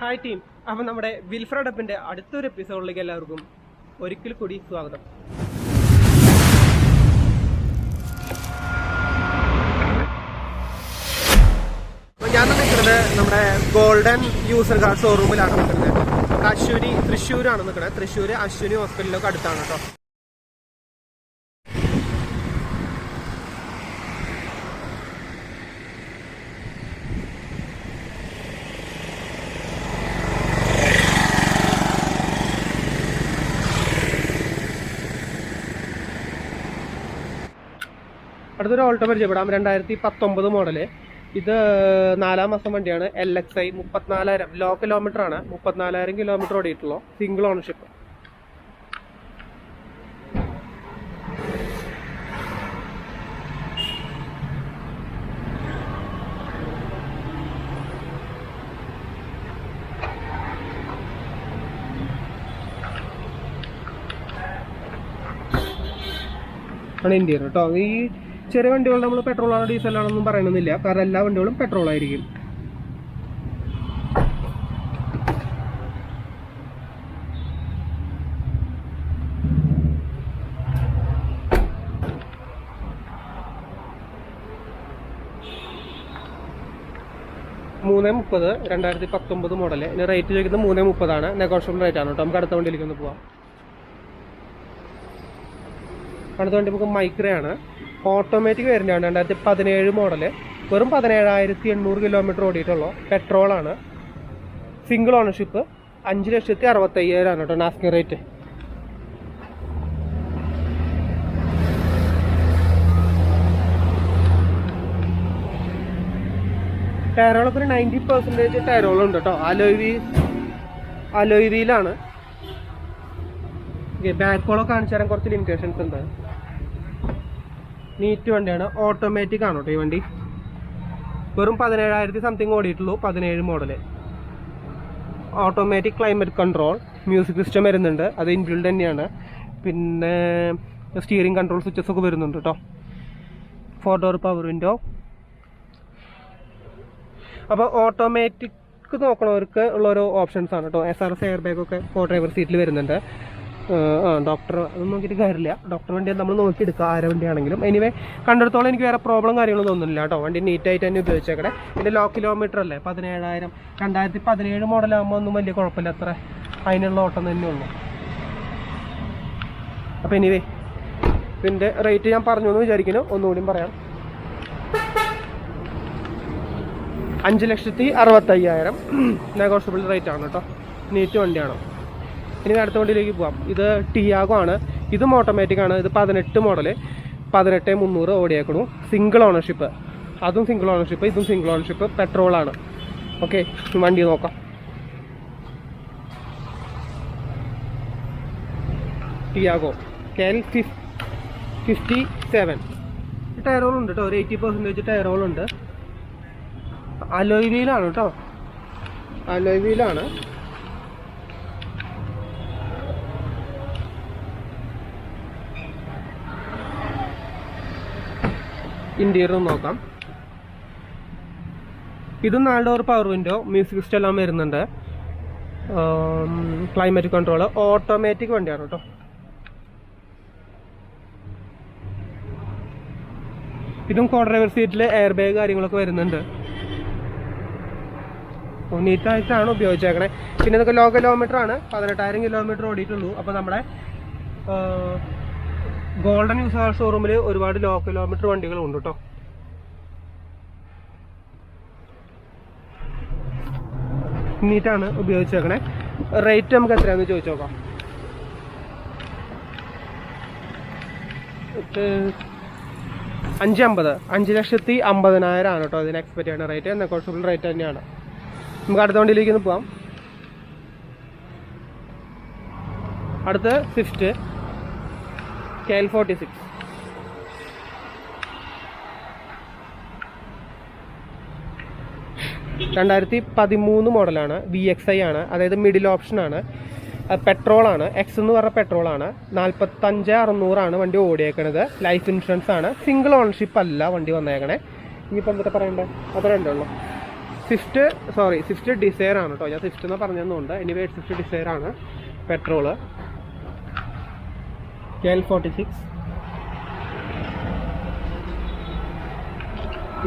Hi team. അപ്പം നമ്മുടെ Wilfred അപ്പിൻ്റെ അടുത്തൊരു എപ്പിസോഡിലേക്ക് എല്ലാവർക്കും ഒരിക്കൽ കൂടി സ്വാഗതം. ഞാൻ നിൽക്കുന്നത് നമ്മുടെ ഗോൾഡൻ യൂസർ കാർ ഷോറൂമിലാണ് നിൽക്കുന്നത്. അശ്വിനി തൃശ്ശൂരാണ് നിൽക്കുന്നത്. തൃശ്ശൂർ അശ്വിനി ഹോസ്പിറ്റലിലൊക്കെ അടുത്താണ് കേട്ടോ. അടുത്തൊരു ഓൾട്ടോ പരിചയപ്പെടാം. 2019 മോഡല്. ഇത് 4ാം മാസം വണ്ടിയാണ്. LXI 34,000 ലോ കിലോമീറ്റർ ആണ്. 34,000 കിലോമീറ്റർ ഓടിയിട്ടുള്ളൂ. Single ownership. ആണ് ഇന്ത്യൻ കേട്ടോ. ഈ ചെറിയ വണ്ടികൾ നമ്മൾ പെട്രോളാണോ ഡീസലാണോന്നും പറയണമെന്നില്ല, കാരണം എല്ലാ വണ്ടികളും പെട്രോൾ ആയിരിക്കും. $330 2019 മോഡല്. ഇതിന് റേറ്റ് ചോദിക്കുന്നത് $330. നെഗോഷ്യബിൾ റേറ്റ് ആണ് കേട്ടോ. നമുക്ക് അടുത്ത വണ്ടിയിലേക്ക് ഒന്ന് പോവാം. അടുത്ത വണ്ടി നമുക്ക് മൈക്രയാണ്. ഓട്ടോമാറ്റിക് വേരിയൻ്റാണ്. 2017 മോഡല്. വെറും 17,800 കിലോമീറ്റർ ഓടിയിട്ടുള്ളൂ. പെട്രോളാണ്. Single ownership. 5,65,000 ആണ് കേട്ടോ നാസ്കിംഗ് റേറ്റ്. ടയറുകളൊക്കെ ഒരു 90% ടയറുകളുണ്ട് കേട്ടോ. അലോയ് വീലാണ്. ബാക്കോളോ കാണിച്ചു തരാൻ കുറച്ച് ലിമിറ്റേഷൻസ് ഉണ്ട്. നീറ്റ് വണ്ടിയാണ്. ഓട്ടോമാറ്റിക് ആണ് കേട്ടോ ഈ വണ്ടി. വെറും 17,000 സംതിങ് ഓടിയിട്ടുള്ളൂ. 17 model. Automatic climate control, music system വരുന്നുണ്ട്. അത് ഇൻബിൽഡ് തന്നെയാണ്. പിന്നെ സ്റ്റിയറിംഗ് കൺട്രോൾ സ്വിച്ചസ് ഒക്കെ വരുന്നുണ്ട് കേട്ടോ. 4 ഡോർ പവർ വിൻഡോ. അപ്പോൾ ഓട്ടോമാറ്റിക് നോക്കണവർക്ക് ഉള്ളൊരു ഓപ്ഷൻസ് ആണ് കേട്ടോ. SRS എയർ ബാഗൊക്കെ കോ ഡ്രൈവർ സീറ്റിൽ വരുന്നുണ്ട്. ഡോക്ടർ അതൊന്നും നോക്കിയിട്ട് കാര്യമില്ല. ഡോക്ടർ വണ്ടി നമ്മൾ നോക്കിയെടുക്കുക, ആരെ വണ്ടിയാണെങ്കിലും. എനിവേ കണ്ടെടുത്തോളം എനിക്ക് വേറെ പ്രോബ്ലം കാര്യങ്ങളൊന്നും തോന്നുന്നില്ല കേട്ടോ. വണ്ടി നീറ്റായിട്ട് തന്നെ ഉപയോഗിച്ചേക്കണേ. ഇതിൻ്റെ ലോ കിലോമീറ്റർ അല്ലേ, 17,000. 2017 മോഡലാകുമ്പോൾ ഒന്നും വലിയ കുഴപ്പമില്ല. അത്ര അതിനുള്ള ഓട്ടം തന്നെ ഉള്ളൂ. അപ്പോൾ എനിവേ ഇതിൻ്റെ റേറ്റ് ഞാൻ പറഞ്ഞു എന്ന് വിചാരിക്കുന്നു. ഒന്നുകൂടി പറയാം. 5,65,000 നെഗോഷ്യബിൾ റേറ്റ് ആണ് കേട്ടോ. നീറ്റ് വണ്ടിയാണ്. ഇനി അടുത്ത വണ്ടിയിലേക്ക് പോകാം. ഇത് ടിയാഗോ ആണ്. ഇതും ഓട്ടോമാറ്റിക് ആണ്. ഇത് 18 മോഡല്. 18,300 ഓടിയേക്കണു. Single ownership. അതും സിംഗിൾ ഓണർഷിപ്പ്. ഇതും സിംഗിൾ ഓണർഷിപ്പ്. പെട്രോളാണ്. ഓക്കെ, വണ്ടി നോക്കാം. Tiago KL 57. ടയറുകളുണ്ട് കേട്ടോ. ഒരു 80% ടയറുകളുണ്ട്. അലോയ് വീലാണ് കേട്ടോ. അലോയ് വീലാണ്. ഇന്റീരിയർ നോക്കാം. ഇതും 4 door power window, music system എല്ലാം വരുന്നുണ്ട്. Climate control. ഓട്ടോമാറ്റിക് വണ്ടിയാണ് കേട്ടോ. ഇതും കോ ഡ്രൈവർ സീറ്റിൽ എയർ ബാഗ് കാര്യങ്ങളൊക്കെ വരുന്നുണ്ട്. നീറ്റായിട്ടാണ് ഉപയോഗിച്ചേക്കണേ. പിന്നെ ഇതൊക്കെ ലോ കിലോമീറ്റർ ആണ്. 18,000 കിലോമീറ്റർ ഓടിയിട്ടുള്ളൂ. അപ്പോൾ നമ്മുടെ ഗോൾഡൻ യൂസർ ഷോറൂമിൽ ഒരുപാട് ലോ കിലോമീറ്റർ വണ്ടികളുണ്ട് കേട്ടോ. നീറ്റാണ് ഉപയോഗിച്ചേക്കണേ. റേറ്റ് നമുക്ക് എത്രയാണെന്ന് ചോദിച്ചു നോക്കാം. 5,50,000 ആണ് കേട്ടോ അതിന് എക്സ്പെക്ട് ചെയ്യുന്ന റേറ്റ്. നെഗോഷ്യബിൾ റേറ്റ് തന്നെയാണ്. നമുക്ക് അടുത്ത വണ്ടിയിലേക്ക് ഒന്ന് പോവാം. അടുത്ത് സ്വിഫ്റ്റ് KL 46. $2013 മോഡലാണ്. VXI ആണ്. അതായത് മിഡിൽ ഓപ്ഷനാണ്. പെട്രോളാണ്. എക്സ് എന്ന് പറഞ്ഞ പെട്രോളാണ്. 45,600 വണ്ടി ഓടിയേക്കണത്. ലൈഫ് ഇൻഷുറൻസ് ആണ്. സിംഗിൾ ഓണർഷിപ്പ് അല്ല വണ്ടി വന്നേക്കണേ. ഇനിയിപ്പോൾ എന്തൊക്കെ പറയണ്ടേ, അത്രേ ഉണ്ടല്ലോ. സ്വിഫ്റ്റ് ഡിസയർ ആണ് കേട്ടോ. ഞാൻ സ്വിഫ്റ്റ് എന്ന് പറഞ്ഞതുകൊണ്ട് എനിവേ സ്വിഫ്റ്റ് ഡിസയർ ആണ്. Petrol L46.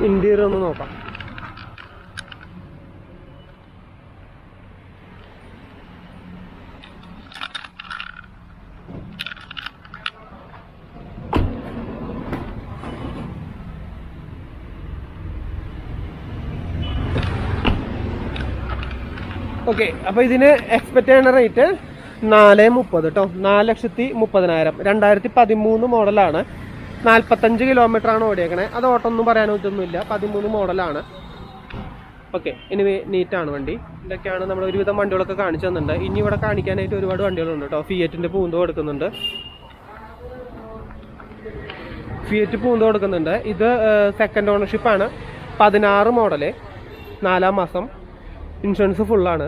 ഇന്റീരിയർ ഒന്ന് നോക്കാം. ഓക്കെ, അപ്പോൾ ഇതിന് എക്സ്പെക്ട് ചെയ്യുന്ന റേറ്റ് 430 കേട്ടോ. 4,30,000. 2013 മോഡലാണ്. 45 കിലോമീറ്ററാണ് ഓടിയേക്കണേ. അത് ഓട്ടമൊന്നും പറയാനൊന്നുമില്ല. 13 മോഡലാണ്. ഓക്കെ, ഇനി നീറ്റാണ് വണ്ടി. ഇതൊക്കെയാണ് നമ്മൾ ഒരുവിധം വണ്ടികളൊക്കെ കാണിച്ചു തന്നിട്ടുണ്ട്. ഇനി ഇവിടെ കാണിക്കാനായിട്ട് ഒരുപാട് വണ്ടികളുണ്ട് കേട്ടോ. ഫിയറ്റിൻ്റെ പൂന്തോ കൊടുക്കുന്നുണ്ട്. ഇത് സെക്കൻഡ് ഓണർഷിപ്പാണ്. 16 മോഡല്, 4-ാം മാസം. ഇൻഷുറൻസ് ഫുള്ളാണ്.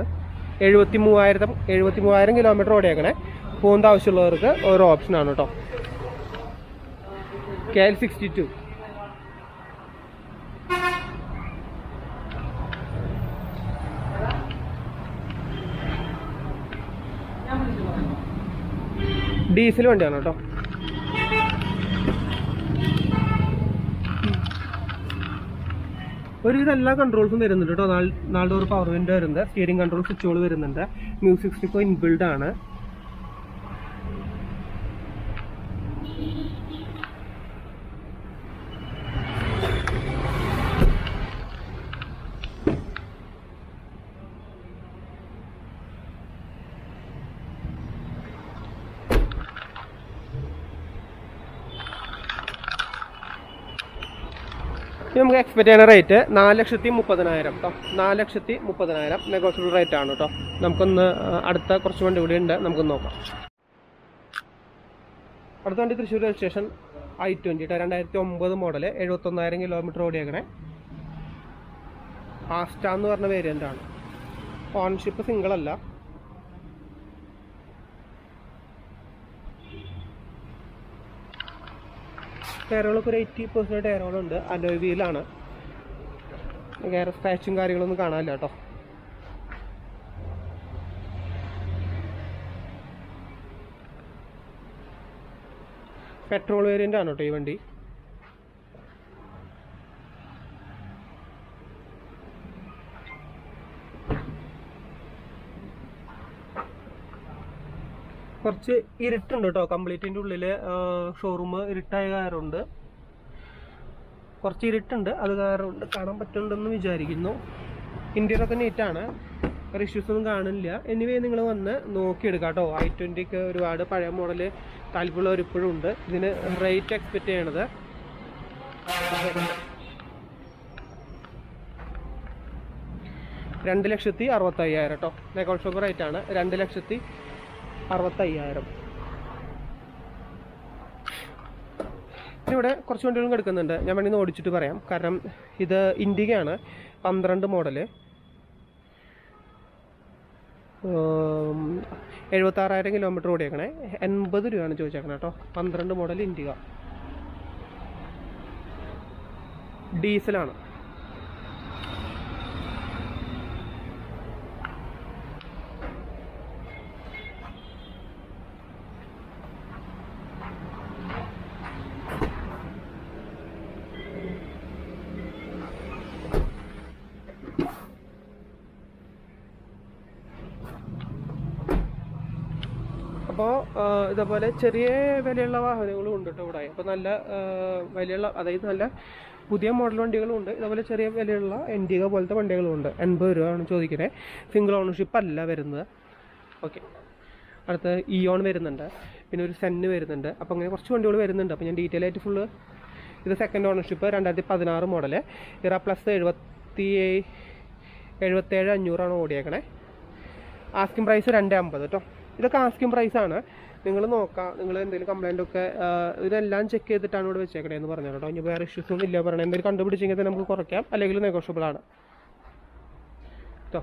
73,000 കിലോമീറ്റർ ഓടിയേക്കണേ. പൂന്ത ആവശ്യമുള്ളവർക്ക് ഓരോ ഓപ്ഷനാണ് കേട്ടോ. KL62. ഡീസൽ വണ്ടിയാണ് കേട്ടോ. ഒരുവിധം എല്ലാ കൺട്രോൾസും വരുന്നുണ്ട് കേട്ടോ. 4 ഡോർ പവർ വിൻഡോ വരുന്നുണ്ട്. സ്റ്റിയറിംഗ് കൺട്രോൾ സ്വിച്ചുകൾ വരുന്നുണ്ട്. മ്യൂസിക് സ്റ്റിക്കോ ഇൻബിൽഡ് ആണ്. നമുക്ക് എക്സ്പെക്ട് ചെയ്യുന്ന റേറ്റ് 4,30,000 കേട്ടോ. 4,30,000 നെഗോഷ്യബിൾ റേറ്റ് ആണ് കേട്ടോ. നമുക്കൊന്ന് അടുത്ത കുറച്ച് വണ്ടി കൂടി ഉണ്ട്, നമുക്കൊന്ന് നോക്കാം. അടുത്ത വണ്ടി തൃശ്ശൂർ രജിസ്ട്രേഷൻ I20 കേട്ടോ. 2009 മോഡല്, 71,000 കിലോമീറ്റർ ഓടിയേക്കണേ. ആസ്റ്റ എന്ന് പറഞ്ഞ വേരിയൻ്റ് ആണ്. ഓൺഷിപ്പ് സിംഗിൾ അല്ല. ടയറുകളൊക്കെ ഒരു 80% ടയറുകളുണ്ട്. അലോയ് വീലാണ്. വേറെ സ്ക്രാച്ചും കാര്യങ്ങളൊന്നും കാണാനില്ല കേട്ടോ. പെട്രോൾ വേരിയൻ്റ് ആണ് കേട്ടോ ഈ വണ്ടി. കുറച്ച് ഇരുട്ടുണ്ട് കേട്ടോ. കംപ്ലീറ്റിൻ്റെ ഉള്ളിൽ ഷോറൂം ഇരുട്ടായ കാരണമുണ്ട്. കുറച്ച് ഇരുട്ടുണ്ട്, അത് കാരണമുണ്ട്. കാണാൻ പറ്റുന്നുണ്ടെന്ന് വിചാരിക്കുന്നു. ഇന്റീരിയറൊക്കെ നീറ്റാണ്. വേറെ ഇഷ്യൂസ് ഒന്നും കാണില്ല. എനിവേ നിങ്ങൾ വന്ന് നോക്കിയെടുക്കാം കേട്ടോ. I20 ഒരുപാട് പഴയ മോഡല് താല്പര്യമുള്ളവർ ഇപ്പോഴും ഉണ്ട്. ഇതിന് റേറ്റ് എക്സ്പെക്ട് ചെയ്യണത് 2,65,000 കേട്ടോ. നെഗോഷ്യബിൾ റേറ്റ് ആണ്. 2,65,000. ഇവിടെ കുറച്ച് വണ്ടികളും കിടക്കുന്നുണ്ട്. ഞാൻ വേണ്ടി ഓടിച്ചിട്ട് പറയാം. കാരണം ഇത് ഇൻഡിഗയാണ്. 12 മോഡല്, 76,000 കിലോമീറ്റർ ഓടിയേക്കണേ. 80 രൂപയാണ് ചോദിച്ചേക്കണേ കേട്ടോ. 12 മോഡൽ ഇൻഡിഗ, ഡീസലാണ്. അപ്പോൾ ഇതേപോലെ ചെറിയ വിലയുള്ള വാഹനങ്ങളും ഉണ്ട് കേട്ടോ ഇവിടെ. അപ്പോൾ നല്ല വിലയുള്ള, അതായത് നല്ല പുതിയ മോഡൽ വണ്ടികളും ഉണ്ട്. ഇതേപോലെ ചെറിയ വിലയുള്ള ഇൻഡിഗ പോലത്തെ വണ്ടികളും ഉണ്ട്. 80 രൂപയാണ് ചോദിക്കുന്നത്. സിംഗിൾ ഓണർഷിപ്പ് അല്ല വരുന്നത്. ഓക്കെ, അടുത്ത ഇയോൺ വരുന്നുണ്ട്. പിന്നെ ഒരു സെന്ന് വരുന്നുണ്ട്. അപ്പോൾ അങ്ങനെ കുറച്ച് വണ്ടികൾ വരുന്നുണ്ട്. അപ്പോൾ ഞാൻ ഡീറ്റെയിൽ ആയിട്ട് ഫുള്ള്. ഇത് സെക്കൻഡ് ഓണർഷിപ്പ്, 2016 മോഡല്. ഇറ പ്ലസ് 77,500 ഓടിയേക്കണേ. ആസ്കിംഗ് പ്രൈസ് 250 കേട്ടോ. ഇതൊക്കെ ആസ്കിംഗ് പ്രൈസാണ്. നിങ്ങൾ നോക്കാം. നിങ്ങൾ എന്തെങ്കിലും കംപ്ലൈൻ്റ് ഒക്കെ ഇതെല്ലാം ചെക്ക് ചെയ്തിട്ടാണ് ഇവിടെ വെച്ചേക്കണേ എന്ന് പറഞ്ഞു കേട്ടോ. ഇനി വേറെ ഇഷ്യൂസ് ഒന്നും ഇല്ല പറയണേ. എന്തെങ്കിലും കണ്ടുപിടിച്ചെങ്കിൽ തന്നെ നമുക്ക് കുറയ്ക്കാം, അല്ലെങ്കിൽ നെഗോഷ്യബിൾ ആണ് കേട്ടോ.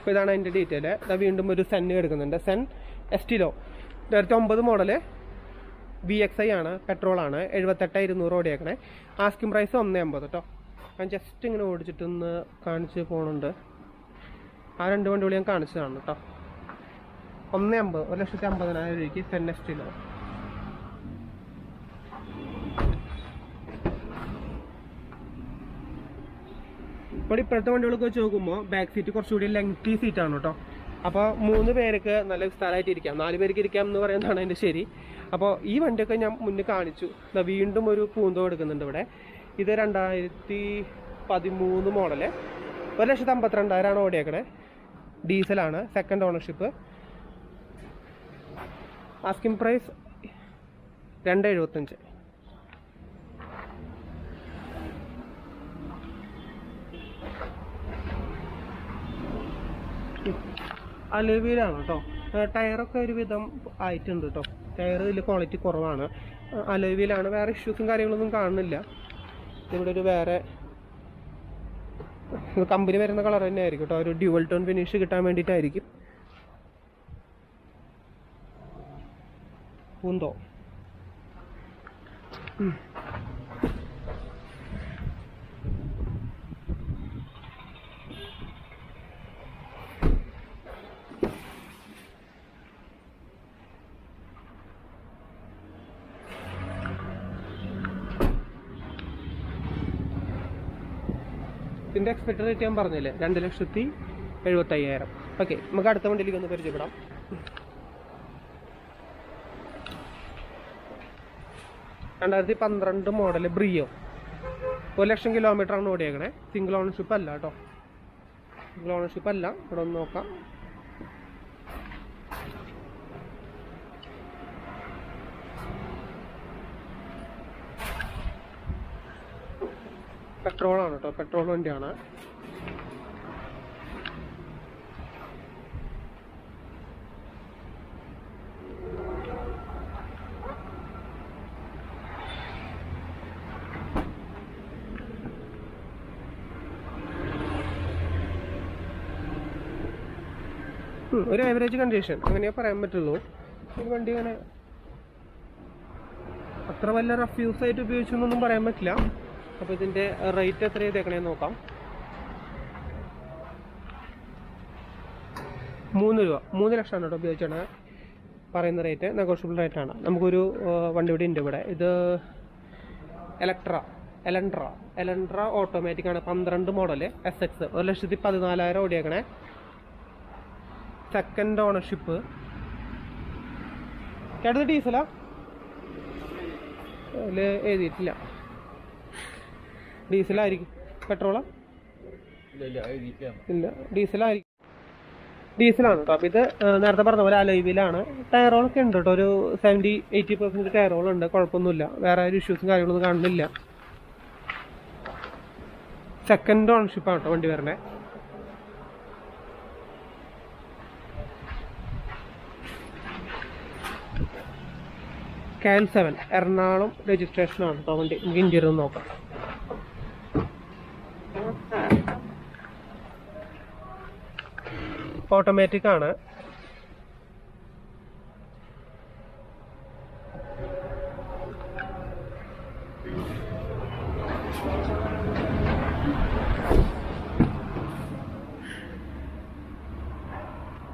അപ്പോൾ ഇതാണ് അതിൻ്റെ ഡീറ്റെയിൽ. ഇതാ വീണ്ടും ഒരു സെൻ എടുക്കുന്നുണ്ട്. സെൻ എസ്റ്റിലോ 2009 മോഡല് VXI ആണ്, പെട്രോളാണ്, 78,200 ഓടിയേക്കണേ. ആസ്കിംഗ് പ്രൈസ് 150 കേട്ടോ. ഞാൻ ജസ്റ്റ് ഇങ്ങനെ ഓടിച്ചിട്ടൊന്ന് കാണിച്ച് പോകുന്നുണ്ട്. ആ 2 വണ്ടികൾ ഞാൻ കാണിച്ചതാണ് കേട്ടോ. 150, 1,50,000 രൂപയ്ക്ക് സെൻ എസ്റ്റിലോ. ഇപ്പോൾ ഇപ്പോഴത്തെ വണ്ടികളൊക്കെ വെച്ച് നോക്കുമ്പോൾ ബാക്ക് സീറ്റ് കുറച്ചുകൂടി ലെങ്തി സീറ്റാണ് കേട്ടോ. അപ്പോൾ 3 പേർക്ക് നല്ല വിസ്താരമായിട്ട് ഇരിക്കാം, 4 പേർക്ക് ഇരിക്കാം എന്ന് പറയുന്നതാണ് അതിൻ്റെ ശരി. അപ്പോൾ ഈ വണ്ടിയൊക്കെ ഞാൻ മുന്നേ കാണിച്ചു. വീണ്ടും ഒരു പൂന്തോ എടുക്കുന്നുണ്ട് ഇവിടെ. ഇത് 2013 മോഡല്, 1,52,000 ഓടിയേക്കണേ. ഡീസലാണ്, സെക്കൻഡ് ഓണർഷിപ്പ്. Asking price 275. അലോയിലാണ് കേട്ടോ. ടയറൊക്കെ ഒരുവിധം ആയിട്ടുണ്ട് കേട്ടോ. ടയർ ഇതിൽ ക്വാളിറ്റി കുറവാണ്, അലോയിലാണ്. വേറെ ഇഷ്യൂസും കാര്യങ്ങളൊന്നും കാണുന്നില്ല. ഇവിടെ ഒരു വേറെ കമ്പനി വരുന്ന കളർ തന്നെ ആയിരിക്കും കേട്ടോ. ഒരു ഡ്യുവൽ ടോൺ ഫിനിഷ് കിട്ടാൻ വേണ്ടിയിട്ടായിരിക്കും. പൂന്തോ ഇതിൻ്റെ എക്സ്പെക്റ്റഡ് റേറ്റ് ഞാൻ പറഞ്ഞില്ലേ, 2,75,000. ഓക്കെ, നമുക്ക് അടുത്ത വണ്ടിയിലേക്ക് ഒന്ന് പരിചയപ്പെടാം. 2012 മോഡൽ ബ്രിയോ, 1,00,000 കിലോമീറ്ററാണ് ഓടിയേക്കണേ. സിംഗിൾ ഓണർഷിപ്പ് അല്ല കേട്ടോ, സിംഗിൾ ഓണർഷിപ്പ് അല്ല. ഇവിടെ ഒന്ന് നോക്കാം. പെട്രോളാണ് കേട്ടോ, പെട്രോൾ വണ്ടിയാണ്. ഒരു ആവറേജ് കണ്ടീഷൻ അങ്ങനെയേ പറയാൻ പറ്റുള്ളൂ. ഒരു വണ്ടി അങ്ങനെ അത്ര വല്ല റഫ്യൂസ് ആയിട്ട് ഉപയോഗിച്ചു എന്നൊന്നും പറയാൻ പറ്റില്ല. അപ്പോൾ ഇതിൻ്റെ റേറ്റ് എത്ര ചെയ്തേക്കണേന്ന് നോക്കാം. 3 രൂപ, 3 ലക്ഷമാണ് കേട്ടോ ഉപയോഗിച്ചാണ് പറയുന്ന റേറ്റ്. നെഗോഷ്യബിൾ റേറ്റാണ്. നമുക്കൊരു വണ്ടി ഇവിടെ ഉണ്ട് ഇവിടെ. ഇത് എലൻട്ര ഓട്ടോമാറ്റിക് ആണ്, 12 മോഡല് SX, 1,14,000 ഓടിയേക്കണേ. Second ownership. ചേട്ടത് ഡീസലാ? അതിൽ എഴുതിയിട്ടില്ല. ഡീസലായിരിക്കും, പെട്രോളാ? ഇല്ല, ഡീസലായിരിക്കും. ഡീസലാണ് കേട്ടോ. അപ്പോൾ ഇത് നേരത്തെ പറഞ്ഞ പോലെ അലോയിലാണ്. ടയറുകളൊക്കെ ഉണ്ട് കേട്ടോ, ഒരു 70-80% ടയറുകളുണ്ട്. കുഴപ്പമൊന്നുമില്ല, വേറെ ഒരു ഇഷ്യൂസും കാര്യങ്ങളൊന്നും കാണുന്നില്ല. സെക്കൻഡ് ഓണർഷിപ്പാണ് കേട്ടോ വണ്ടി വരണേ. KL7 എറണാകുളം രജിസ്ട്രേഷനാണ് കേട്ടോ വണ്ടി. നമുക്ക് ഇന്റീരിയർ ഒന്ന് നോക്കാം. ഓട്ടോമാറ്റിക് ആണ്.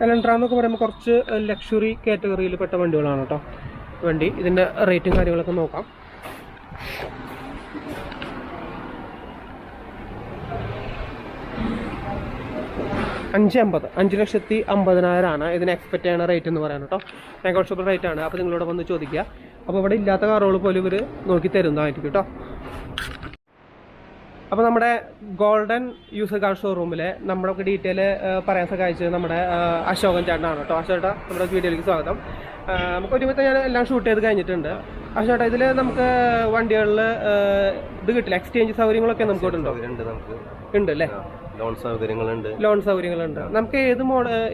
എലൻട്ര എന്നൊക്കെ പറയുമ്പോൾ കുറച്ച് ലക്ഷറി കാറ്റഗറിയിൽ പെട്ട വണ്ടികളാണ് കേട്ടോ വണ്ടി. ഇതിൻ്റെ റേറ്റും കാര്യങ്ങളൊക്കെ നോക്കാം. $5,50,000, 5,50,000 ഇതിന് എക്സ്പെക്റ്റ് ചെയ്യുന്ന റേറ്റ് എന്ന് പറയാൻ കേട്ടോ. നെഗോഷ്യബിൾ റേറ്റ് ആണ്. അപ്പോൾ നിങ്ങളോട് വന്ന് ചോദിക്കുക. അപ്പോൾ ഇവിടെ ഇല്ലാത്ത കാറുകൾ പോലും ഇവർ നോക്കി തരുന്നതായിരിക്കും കേട്ടോ. അപ്പോൾ നമ്മുടെ ഗോൾഡൻ യൂസർ കാർ ഷോറൂമിലെ നമ്മളൊക്കെ ഡീറ്റെയിൽ പറയാൻ സഹായിച്ചത് നമ്മുടെ അശോകൻ ചേട്ടനാണ് കേട്ടോ. അശോകേട്ടാ, നമ്മുടെ വീഡിയോയിലേക്ക് സ്വാഗതം. നമുക്ക് ഒരുമിച്ച് ഞാൻ എല്ലാം ഷൂട്ട് ചെയ്ത് കഴിഞ്ഞിട്ടുണ്ട്. അശോകേട്ടാ, ഇതിൽ നമുക്ക് വണ്ടികളിൽ ഇത് കിട്ടില്ല, എക്സ്ചേഞ്ച് സൗകര്യങ്ങളൊക്കെ നമുക്ക് ഇവിടെ ഉണ്ടോ? ഉണ്ട് അല്ലേ? ലോൺ സൗകര്യങ്ങളുണ്ട്. നമുക്ക് ഏത്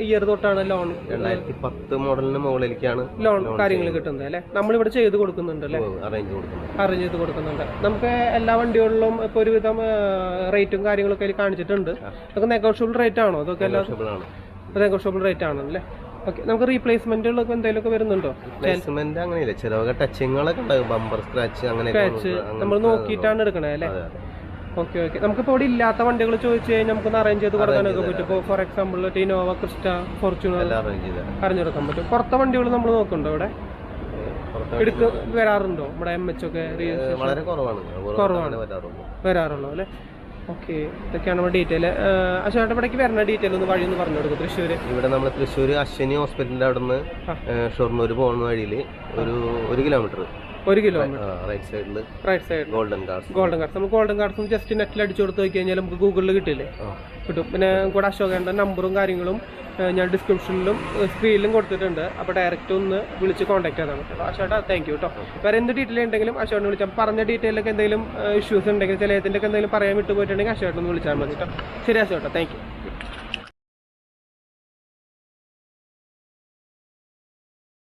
ഇയർ തൊട്ടാണ് ലോൺ? 2010 മോഡലിന് മുകളിലേക്കാണ് ലോൺ കാര്യങ്ങൾ കിട്ടുന്നത് അല്ലേ? നമ്മളിവിടെ ചെയ്ത് കൊടുക്കുന്നുണ്ട് അല്ലേ? അറേഞ്ച് ചെയ്ത് കൊടുക്കുന്നുണ്ട്. നമുക്ക് എല്ലാ വണ്ടികളിലും ഇപ്പോൾ ഒരുവിധം റേറ്റും കാര്യങ്ങളൊക്കെ അതിൽ കാണിച്ചിട്ടുണ്ട്. അതൊക്കെ നെഗോഷ്യബിൾ റേറ്റ് ആണോ? അതൊക്കെ നെഗോഷ്യബിൾ റേറ്റ് ആണല്ലേ. ഓക്കെ, നമുക്ക് റീപ്ലേസ്മെന്റുകളൊക്കെ എന്തെങ്കിലുമൊക്കെ വരുന്നുണ്ടോ? പ്ലേസ്മെന്റ് അങ്ങനെയില്ല, ചിലവൊക്കെ ടച്ചിങ്ങുകളൊക്കെ ഉണ്ടാകും, ബമ്പർ സ്ക്രാച്ച് അങ്ങനെ നമ്മൾ നോക്കിയിട്ടാണ് എടുക്കണേ അല്ലേ? Okay okay. നമുക്കിപ്പോൾ ഇവിടെ ഇല്ലാത്ത വണ്ടികൾ ചോദിച്ചു കഴിഞ്ഞാൽ നമുക്കൊന്ന് അറേഞ്ച് ചെയ്ത് കൊടുക്കാനൊക്കെ പറ്റും. ഇപ്പോൾ for example Innova, Crysta, Fortuner arrange കൊടുക്കാൻ പറ്റും. പുറത്തെ വണ്ടികൾ നമ്മൾ നോക്കുന്നുണ്ടോ ഇവിടെ വരാറുണ്ടോ? ഇവിടെ MH ഒക്കെ വളരെ കുറവാണ് വരാറുള്ളൂ അല്ലേ? ഓക്കെ, ഇതൊക്കെയാണ് നമ്മുടെ ഡീറ്റെയിൽ. അശോകേട്ടൻ ഇവിടേക്ക് വരുന്ന ഡീറ്റെയിൽ ഒന്ന് വഴി ഒന്ന് പറഞ്ഞു കൊടുക്കും. തൃശ്ശൂർ ഇവിടെ നമ്മൾ തൃശ്ശൂർ അശ്വിനി ഹോസ്പിറ്റലിന്റെ അവിടെ നിന്ന് ഷൊർണൂർ പോകുന്ന വഴിയിൽ ഒരു കിലോമീറ്റർ റൈറ്റ് സൈഡിൽ ഗോൾഡൻ കാർഡ്സ്. നമുക്ക് ഗോൾഡൻ കാർഡ്സ് ജസ്റ്റ് നെറ്റിൽ അടിച്ചു കൊടുത്ത് നോക്കി കഴിഞ്ഞാൽ നമുക്ക് ഗൂഗിളിൽ കിട്ടില്ലേ, കിട്ടും. പിന്നെ കൂടെ അശോകേട്ടൻ്റെ നമ്പറും കാര്യങ്ങളും ഞാൻ ഡിസ്ക്രിപ്ഷനിലും സ്ക്രീനിലും കൊടുത്തിട്ടുണ്ട്. അപ്പോൾ ഡയറക്റ്റ് ഒന്ന് വിളിച്ച് കോൺടാക്ട് ചെയ്താൽ മതി. അപ്പോൾ അശോകേട്ടാ താങ്ക് യു കേട്ടോ. വേറെ എന്ത് ഡീറ്റെയിൽ ഉണ്ടെങ്കിലും അശോകനെ വിളിച്ചാൽ, പറഞ്ഞ ഡീറ്റെയിലൊക്കെ എന്തെങ്കിലും ഇഷ്യൂസ് ഉണ്ടെങ്കിൽ ചിലതിൻ്റെ ഒക്കെ എന്തെങ്കിലും പറയാൻ വിട്ടു പോയിട്ടുണ്ടെങ്കിൽ അശോകനെ ഒന്ന് വിളിച്ചാൽ മതി കേട്ടോ. ശരി അശോകേട്ടാ, താങ്ക് യു.